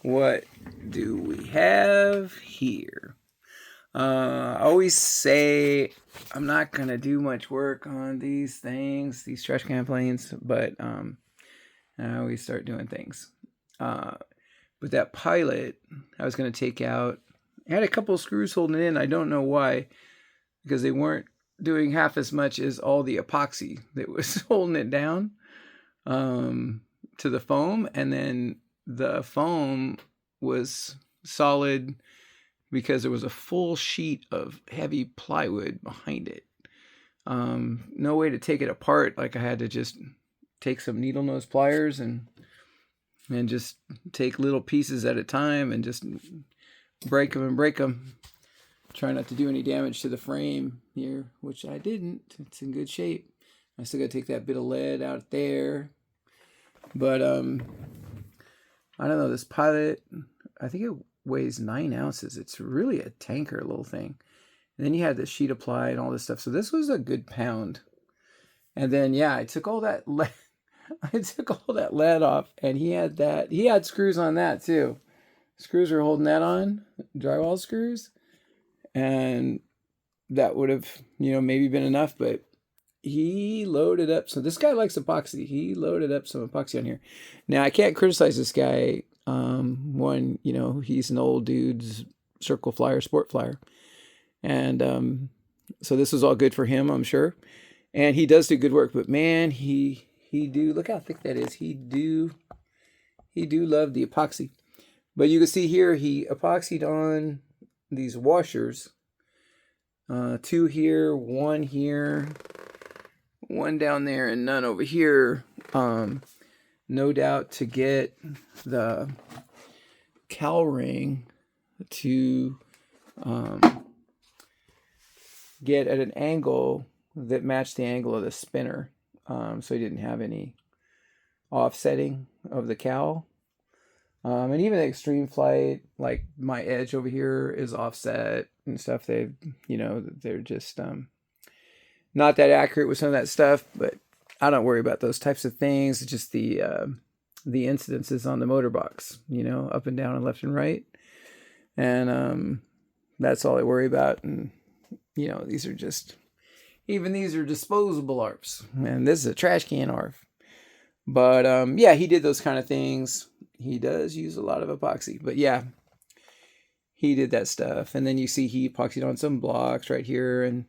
what do we have here? I always say I'm not gonna do much work on these things, these trash can planes, but I always start doing things. Uh, but that pilot, I was gonna take out. I had a couple of screws holding it in. I don't know why, because they weren't doing half as much as all the epoxy that was holding it down um, to the foam, and then the foam was solid because there was a full sheet of heavy plywood behind it. No way to take it apart. Like I had to just take some needle nose pliers and just take little pieces at a time and just break them and break them. Try not to do any damage to the frame here, which I didn't. It's in good shape. I still got to take that bit of lead out there. But I don't know. This pilot, I think it weighs 9 ounces. It's really a tanker little thing. And then you had the sheet applied and all this stuff. So this was a good pound. And then yeah, I took all that lead. I took all that lead off, and he had screws on that too. Screws were holding that on, drywall screws, and that would have, maybe been enough, but he loaded up. So this guy likes epoxy. He loaded up some epoxy on here. Now I can't criticize this guy. One, he's an old dude's circle flyer, sport flyer, and so this was all good for him, I'm sure. And he does do good work. But man, he do look how thick that is. He do love the epoxy. But you can see here he epoxied on these washers. 2 here, 1 here, 1 down there, and none over here. No doubt to get the cowl ring to get at an angle that matched the angle of the spinner. So he didn't have any offsetting of the cowl. And even the extreme flight, like my edge over here is offset and stuff. They're just not that accurate with some of that stuff, but I don't worry about those types of things. It's just the incidences on the motor box, up and down and left and right. And that's all I worry about. And, these are disposable ARFs. And this is a trash can ARF. But yeah, he did those kind of things. He does use a lot of epoxy. But yeah, he did that stuff. And then you see he epoxied on some blocks right here. And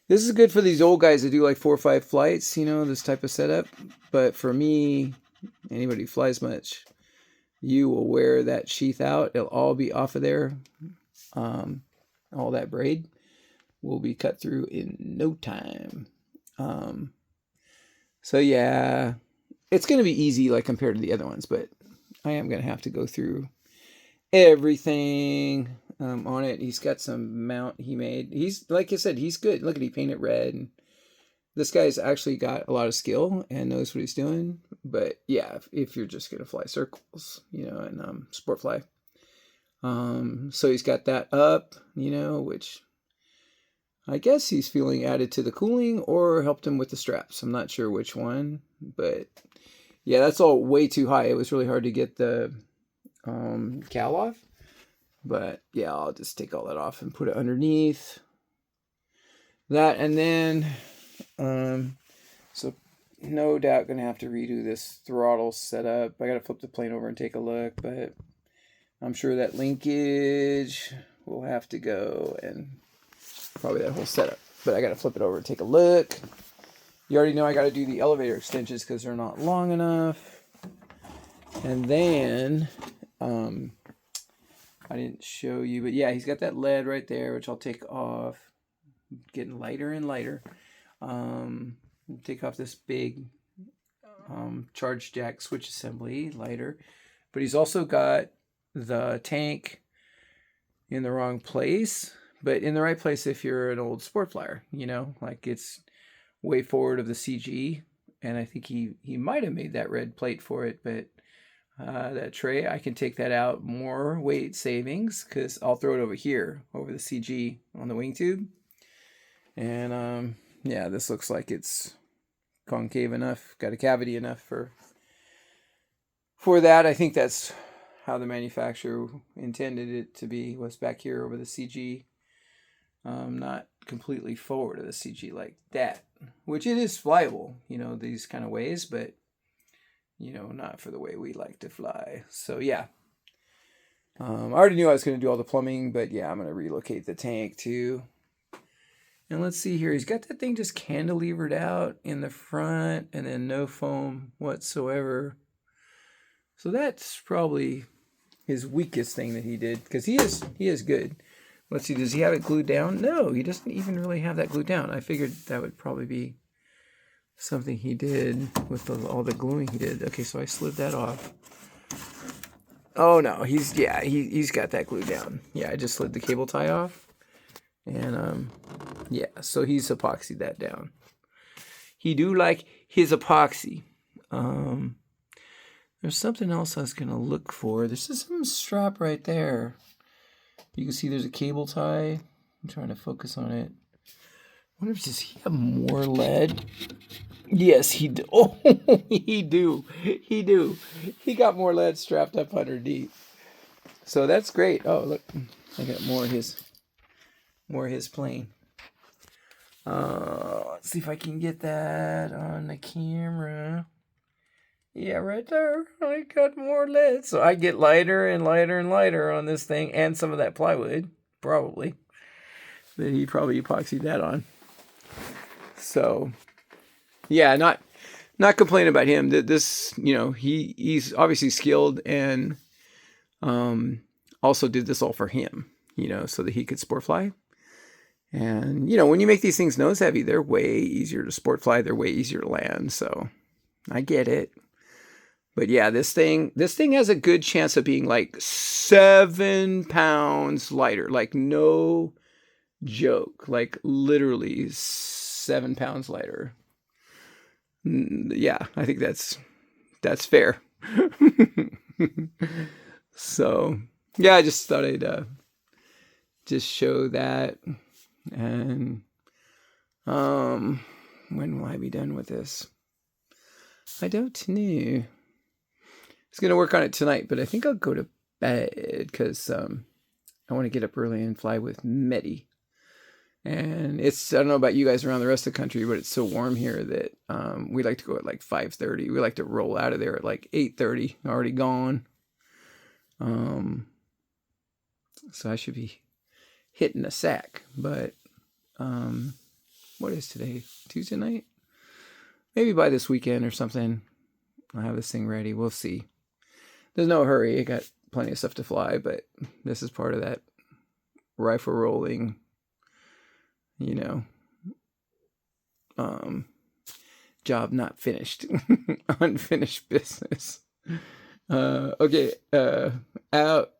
this is good for these old guys that do like 4 or 5 flights, this type of setup. But for me, anybody who flies much, you will wear that sheath out. It'll all be off of there. All that braid will be cut through in no time. So yeah, it's going to be easy like compared to the other ones, but I am going to have to go through everything on it. He's got some mount he made. He's, like I said, he's good. Look at, he painted red. And this guy's actually got a lot of skill and knows what he's doing. But yeah, if you're just going to fly circles, and sport fly. So he's got that up, which I guess he's feeling added to the cooling or helped him with the straps. I'm not sure which one, but yeah, that's all way too high. It was really hard to get the cowl off. But yeah, I'll just take all that off and put it underneath that. And then, so no doubt going to have to redo this throttle setup. I got to flip the plane over and take a look, but I'm sure that linkage will have to go, and probably that whole setup. But I got to flip it over and take a look. You already know I got to do the elevator extensions because they're not long enough. And then, I didn't show you, but yeah, he's got that lead right there, which I'll take off. Getting lighter and lighter. Take off this big charge jack switch assembly, lighter. But he's also got the tank in the wrong place, but in the right place if you're an old sport flyer, like it's way forward of the CG. And I think he might have made that red plate for it, but that tray, I can take that out, more weight savings, because I'll throw it over here, over the CG on the wing tube. And yeah, this looks like it's concave enough, got a cavity enough for that. I think that's how the manufacturer intended it to be, was back here over the CG. Not completely forward of the CG like that, which it is flyable, these kind of ways, but not for the way we like to fly. So yeah, I already knew I was going to do all the plumbing, but yeah, I'm going to relocate the tank too. And let's see here, he's got that thing just cantilevered out in the front and then no foam whatsoever. So that's probably his weakest thing that he did, because he is good. Let's see, does he have it glued down? No, he doesn't even really have that glued down. I figured that would probably be something he did with all the gluing he did. Okay, so I slid that off. Oh no, he's got that glued down. Yeah, I just slid the cable tie off. And yeah, so he's epoxied that down. He do like his epoxy. There's something else I was gonna look for. There's just some strap right there. You can see there's a cable tie. I'm trying to focus on it. I wonder if does he have more lead? Yes, he do. Oh, he do. He got more lead strapped up underneath. So that's great. Oh, look, I got more of his plane. Let's see if I can get that on the camera. Yeah, right there. I got more lead. So I get lighter and lighter and lighter on this thing, and some of that plywood, probably. That he probably epoxied that on. So, yeah, not complaining about him. This, he's obviously skilled, and also did this all for him, so that he could sport fly. And, when you make these things nose heavy, they're way easier to sport fly. They're way easier to land. So I get it. But yeah, this thing has a good chance of being like 7 pounds lighter. Like no joke. Like literally 7 pounds lighter. Yeah, I think that's fair. So yeah, I just thought I'd just show that. And when will I be done with this? I don't know. I was going to work on it tonight, but I think I'll go to bed because I want to get up early and fly with Medi. And I don't know about you guys around the rest of the country, but it's so warm here that we like to go at like 5:30. We like to roll out of there at like 8:30, already gone. So I should be hitting a sack. But what is today? Tuesday night? Maybe by this weekend or something, I'll have this thing ready. We'll see. There's no hurry. I got plenty of stuff to fly, but this is part of that rifle rolling, job not finished, unfinished business. Okay, out.